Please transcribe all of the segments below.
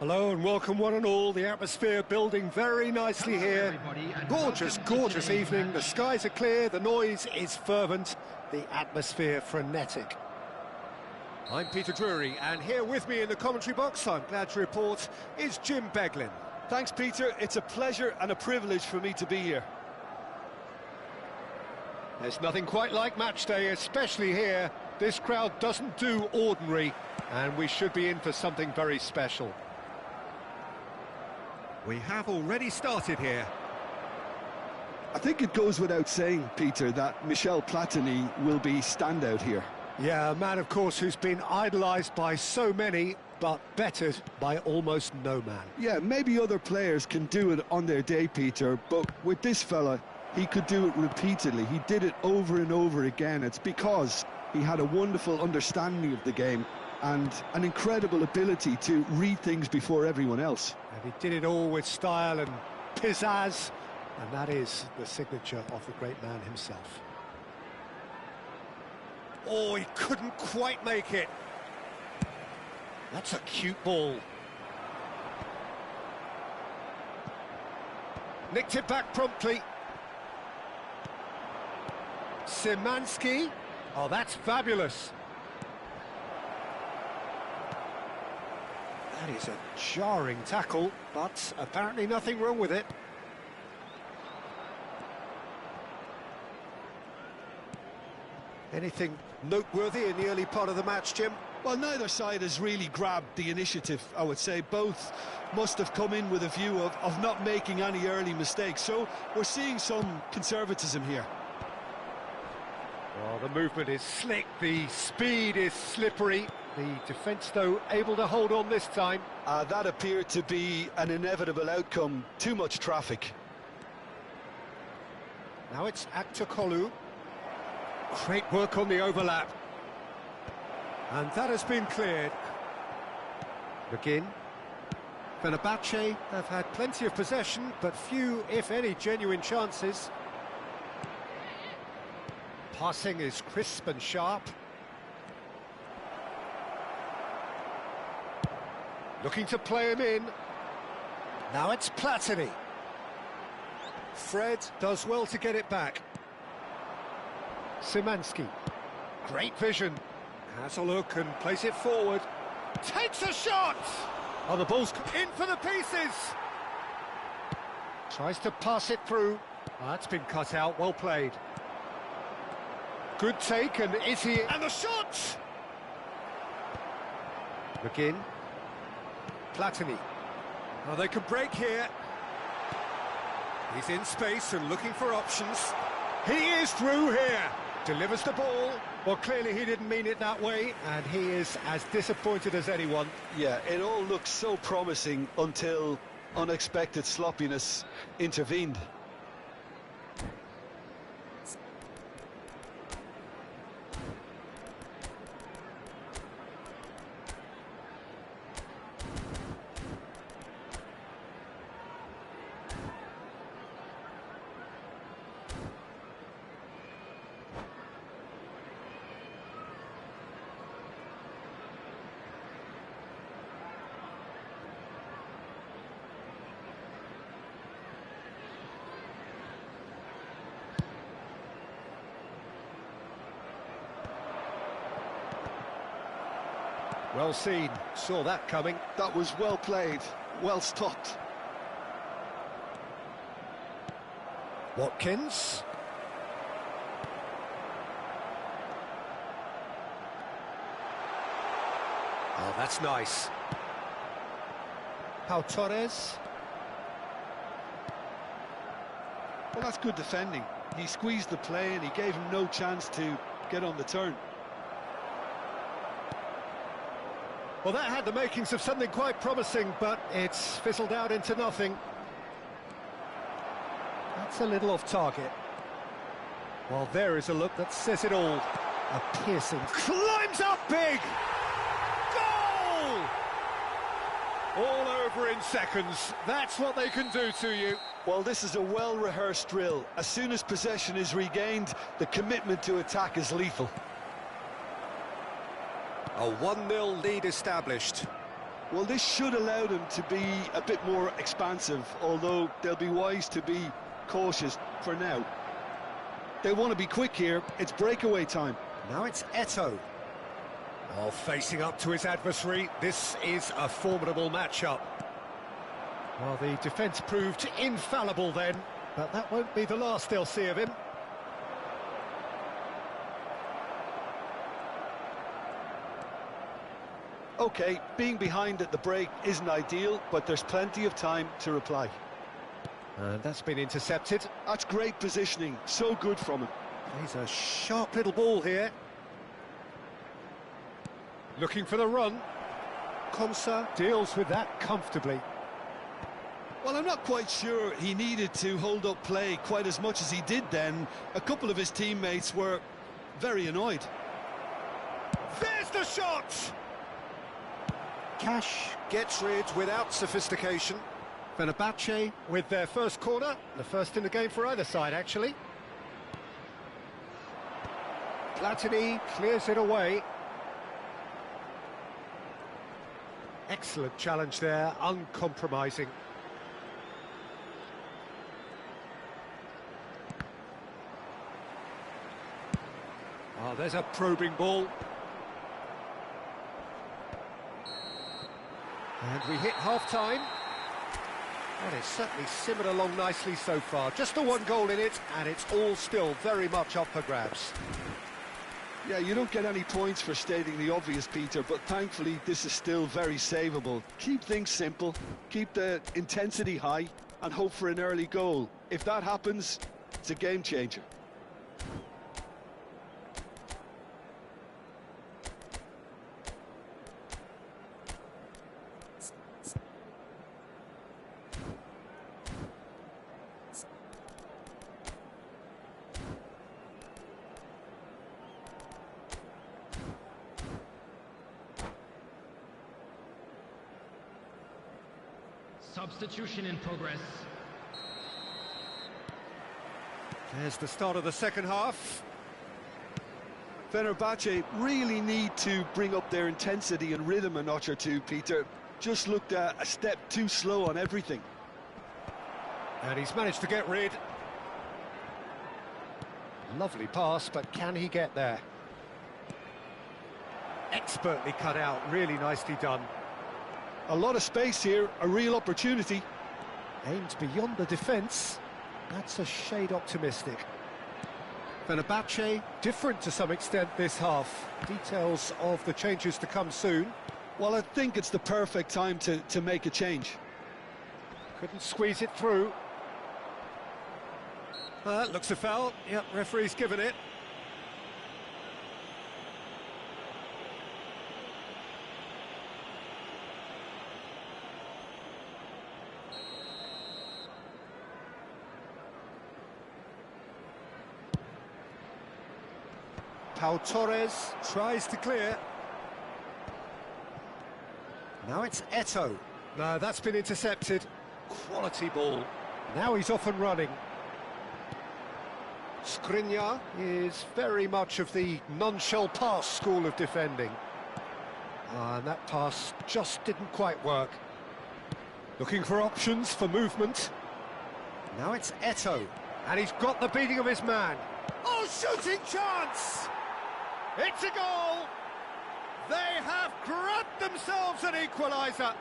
Hello and welcome one and all. The atmosphere building very nicely here. Gorgeous, gorgeous evening. The skies are clear, the noise is fervent, the atmosphere frenetic. I'm Peter Drury, and here with me in the commentary box, I'm glad to report, is Jim Beglin. Thanks, Peter. It's a pleasure and a privilege for me to be here. There's nothing quite like match day, especially here. This crowd doesn't do ordinary, and we should be in for something very special. We have already started here. I think it goes without saying, Peter, that Michel Platini will be standout here. Yeah, a man, of course, who's been idolised by so many, but bettered by almost no man. Yeah, maybe other players can do it on their day, Peter, but with this fella, he could do it repeatedly. He did it over and over again. It's because he had a wonderful understanding of the game and an incredible ability to read things before everyone else. And he did it all with style and pizzazz, and that is the signature of the great man himself. Oh, he couldn't quite make it. That's a cute ball. Nicked it back promptly. Szymanski. Oh, that's fabulous. That is a jarring tackle, but apparently nothing wrong with it. Anything noteworthy in the early part of the match, Jim? Well, neither side has really grabbed the initiative, I would say. Both must have come in with a view of not making any early mistakes. So we're seeing some conservatism here. Well, the movement is slick, the speed is slippery. The defence, though, able to hold on this time. That appeared to be an inevitable outcome. Too much traffic. Now it's Aktokolu. Great work on the overlap. And that has been cleared. McGinn. Fenerbahçe have had plenty of possession, but few, if any, genuine chances. Passing is crisp and sharp. Looking to play him in. Now it's Platini. Fred does well to get it back. Szymanski. Great vision. Has a look and plays it forward. Takes a shot! Oh, the ball's in for the pieces! Tries to pass it through. Oh, that's been cut out, well played. Good take, and is he... And the shot! McGinn. Platini. Oh, they could break here. He's in space and looking for options. He is through here. Delivers the ball. Well, clearly he didn't mean it that way, and he is as disappointed as anyone. Yeah, it all looks so promising until unexpected sloppiness intervened. Well seen, saw that coming. That was well played, well stopped. Watkins. Oh, that's nice. Pau Torres. Well, that's good defending. He squeezed the play and he gave him no chance to get on the turn. Well, that had the makings of something quite promising, but it's fizzled out into nothing. That's a little off target. Well, there is a look that says it all. A piercing... Climbs up big! Goal! All over in seconds. That's what they can do to you. Well, this is a well-rehearsed drill. As soon as possession is regained, the commitment to attack is lethal. A 1-0 lead established. Well, this should allow them to be a bit more expansive, although they'll be wise to be cautious for now. They want to be quick here. It's breakaway time. Now it's Eto'o. Oh, facing up to his adversary. This is a formidable matchup. Well, the defence proved infallible then, but that won't be the last they'll see of him. OK, being behind at the break isn't ideal, but there's plenty of time to reply. And that's been intercepted. That's great positioning, so good from him. He's a sharp little ball here. Looking for the run. Konsa deals with that comfortably. Well, I'm not quite sure he needed to hold up play quite as much as he did then. A couple of his teammates were very annoyed. There's the shot! Cash gets rid without sophistication. Fenerbahçe with their first corner, the first in the game for either side, actually. Platini clears it away. Excellent challenge there, uncompromising. Oh, there's a probing ball. And we hit half-time. Well, it's certainly simmered along nicely so far. Just the one goal in it, and it's all still very much up for grabs. Yeah, you don't get any points for stating the obvious, Peter, but thankfully this is still very savable. Keep things simple, keep the intensity high, and hope for an early goal. If that happens, it's a game changer. Substitution in progress. There's the start of the second half. Fenerbahce really need to bring up their intensity and rhythm a notch or two, Peter. Just looked a step too slow on everything. And he's managed to get rid. Lovely pass, but can he get there? Expertly cut out, really nicely done. A lot of space here, a real opportunity. Aimed beyond the defence. That's a shade optimistic. Fenerbahçe, different to some extent this half. Details of the changes to come soon. Well, I think it's the perfect time to make a change. Couldn't squeeze it through. Looks a foul. Yep, referee's given it. Pau Torres tries to clear. Now it's Eto'o. No, that's been intercepted. Quality ball. Now he's off and running. Skriniar is very much of the non-shell pass school of defending. And that pass just didn't quite work. Looking for options for movement. Now it's Eto'o. And he's got the beating of his man. Oh, shooting chance! It's a goal! They have grabbed themselves an equaliser.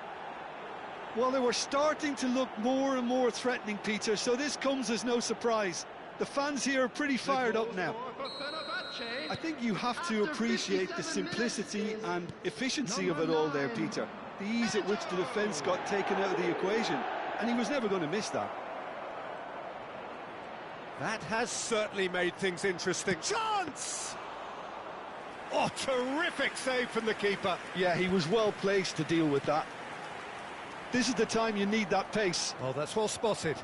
Well, they were starting to look more and more threatening, Peter, so this comes as no surprise. The fans here are pretty fired up now. I think you have to appreciate the simplicity and efficiency of it all there, Peter. The ease at which the defence got taken out of the equation, and he was never going to miss that. That has certainly made things interesting. Chance! Oh, terrific save from the keeper. Yeah, he was well placed to deal with that. This is the time you need that pace. Oh, that's well spotted.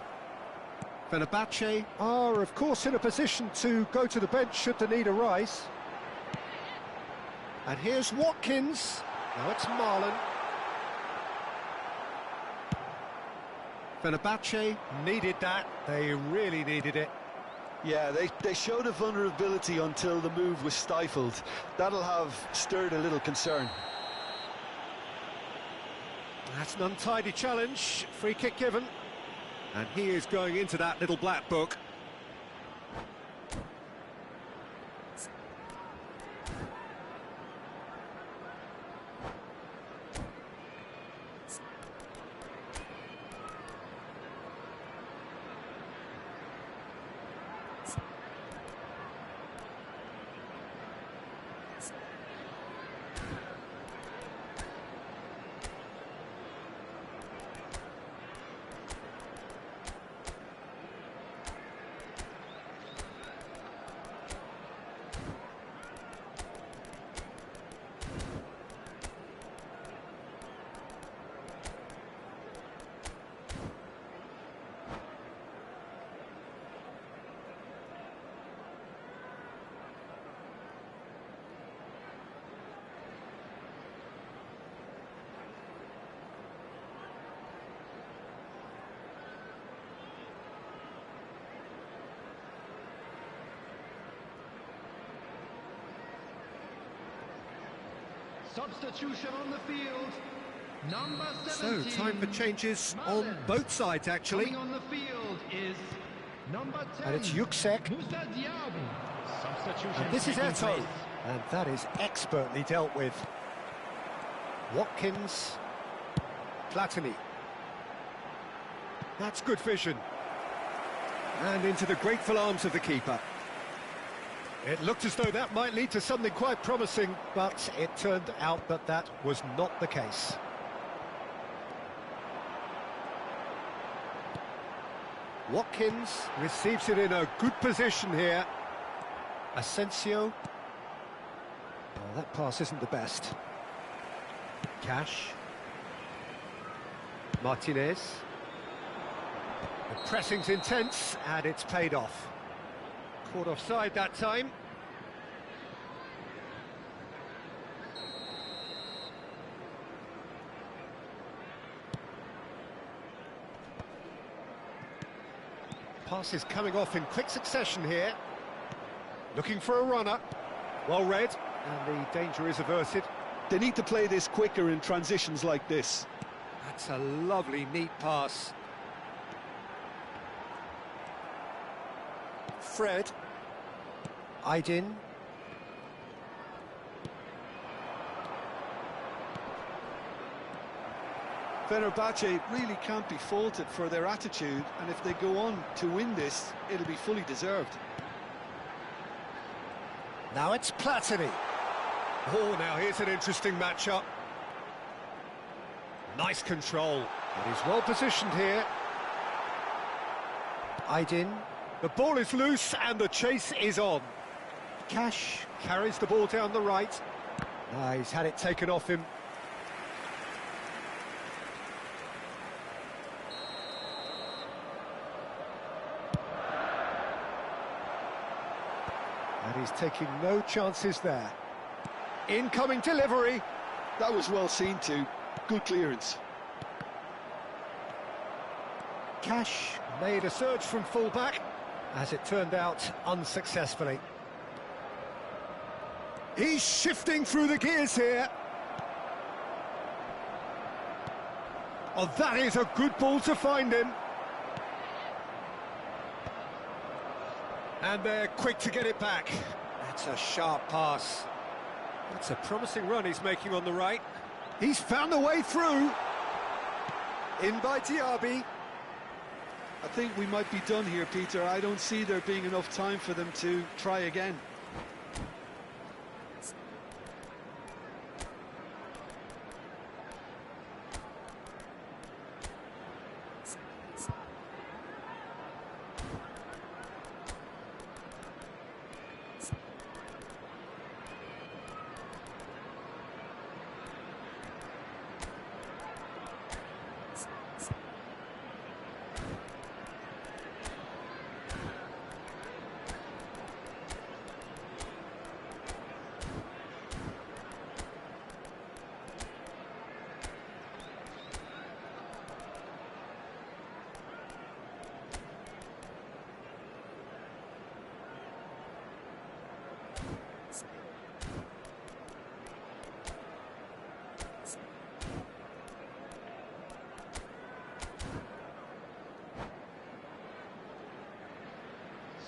Fenerbahçe are, of course, in a position to go to the bench should the need arise. And here's Watkins. Now it's Marlon. Fenerbahçe needed that. They really needed it. Yeah, they showed a vulnerability until the move was stifled. That'll have stirred a little concern. That's an untidy challenge, free kick given. And he is going into that little black book. Substitution on the field. Number 17. So, time for changes on both sides, actually. Coming on the field is number 10. And it's Yuksek. Substitution. And this is taking Astton. place. And that is expertly dealt with. Watkins. Platini. That's good vision. And into the grateful arms of the keeper. It looked as though that might lead to something quite promising, but it turned out that that was not the case. Watkins receives it in a good position here. Asensio. Oh, that pass isn't the best. Cash. Martinez. The pressing's intense, and it's paid off. Caught offside that time. Passes coming off in quick succession here. Looking for a runner. Well read, and the danger is averted. They need to play this quicker in transitions like this. That's a lovely, neat pass. Fred. Aydin. Fenerbahçe really can't be faulted for their attitude, and if they go on to win this, it'll be fully deserved. Now it's Platini. Oh, now here's an interesting matchup. Nice control. But he's well positioned here. Aydin. The ball is loose and the chase is on. Cash carries the ball down the right. He's had it taken off him. And he's taking no chances there. Incoming delivery. That was well seen too. Good clearance. Cash made a surge from full-back, as it turned out unsuccessfully. He's shifting through the gears here. Oh, that is a good ball to find him. And they're quick to get it back. That's a sharp pass. That's a promising run he's making on the right. He's found a way through. In by Diaby. I think we might be done here, Peter. I don't see there being enough time for them to try again.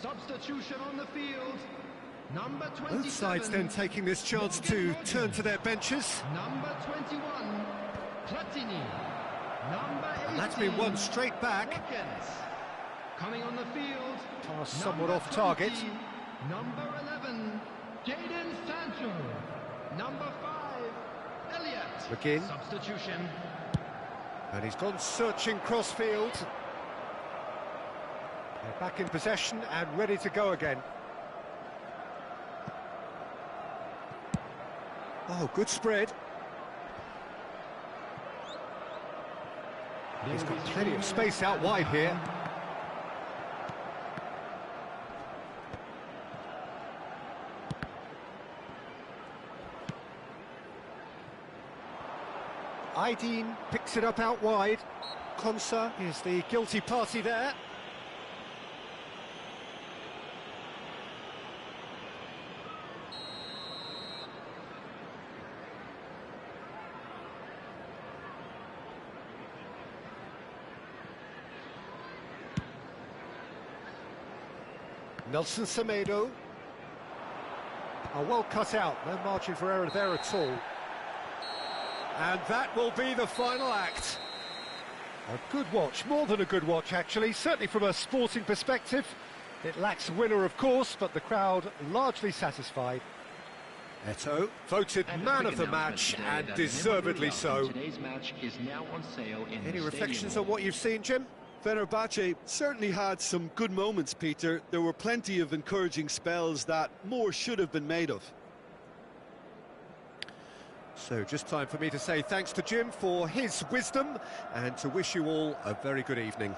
Substitution on the field. Number 27. Both sides then taking this chance to turn to their benches. Number 21, Platini. Number 18. And that's been won straight back. Watkins. Coming on the field. Pass somewhat off target. Number 11, Jadon Sancho. Number 5, Elliott. McGinn. Substitution. And he's gone searching crossfield. They're back in possession and ready to go again. Oh, good spread. He's got plenty of space out wide here. Aydin picks it up out wide. Konsa is the guilty party there. Nelson Semedo. Oh, well cut out, no margin for error there at all. And that will be the final act. A good watch, more than a good watch actually, certainly from a sporting perspective. It lacks a winner of course, but the crowd largely satisfied. Eto'o voted man of the match, and deservedly so. Today's match is now on sale in Any the reflections stadium. on what you've seen, Jim? Fenerbahce certainly had some good moments, Peter. There were plenty of encouraging spells that more should have been made of. So just time for me to say thanks to Jim for his wisdom and to wish you all a very good evening.